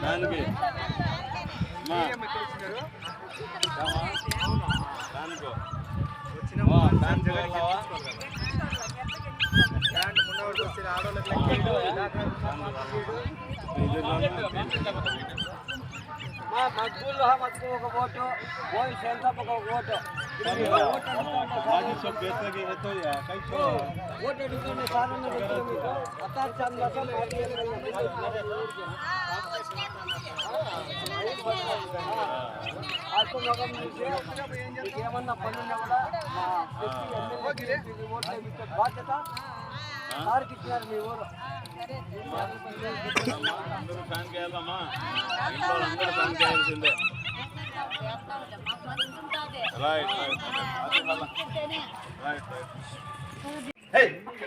దానికి మగ్గుల్లో మగ్గు ఒక ఓటు పోయి సెంటర్ ఒక ఓటు ఓటు ఎడుకునే సాధారణ ఏమన్నా పని ఉన్నా కూడా బాధ్యత సార్కి ఇచ్చినారు మీ ఊరు అందరూ ఫ్యాన్ చేయాలమ్మా ఇంట్లో అందరూ ఫ్యాన్ చేయాల్సిందే రైట్ రైట్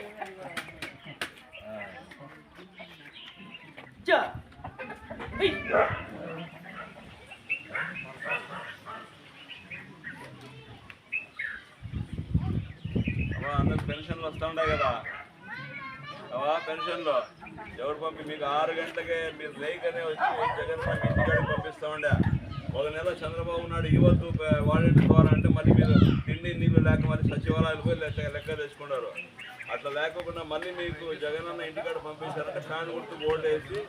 అందరు పెన్షన్లు వస్తూ ఉంటాయి కదా పెన్షన్లో ఎవరు మీకు 6 గంటలకే మీరు లేకనే వచ్చి జగన్ ఇంటికాడికి పంపిస్తూ ఉండే ఒక నెల చంద్రబాబు నాయుడు ఇవ్వద్దు వాలంటీర్ ద్వారా అంటే మళ్ళీ మీరు తిండి నీళ్ళు లేక మళ్ళీ సచివాలయాలు పోయి లెక్క తెచ్చుకున్నారు. అట్లా లేకుండా మళ్ళీ మీకు జగన్ అన్న ఇంటికాడ పంపించారంటే ఫ్యాన్ గుర్తు ఓటు వేసి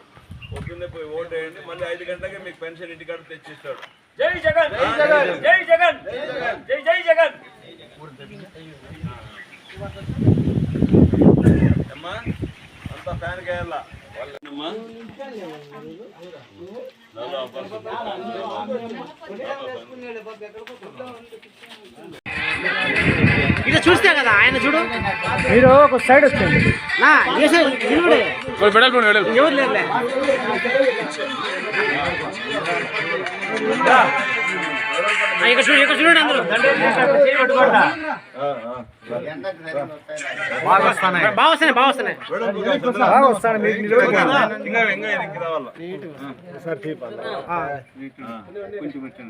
పొద్దున్నే పోయి ఓటు వేయండి. మళ్ళీ 5 గంటలకే మీకు పెన్షన్ ఇంటికాడ తెచ్చిస్తాడు. జై జగన్ జై జగన్ జై జై జగన్ అమ్మా అంతా ఫ్యాన్ వేయాలా వాళ్ళమ్మా ఇట్లా చూస్తే కదా ఆయన చూడు మీరు ఒక సైడ్ వచ్చండి ఎవరు లేదులే ఇక్కడ చూడండి అందరూ బాగా వస్తాయి కొంచెం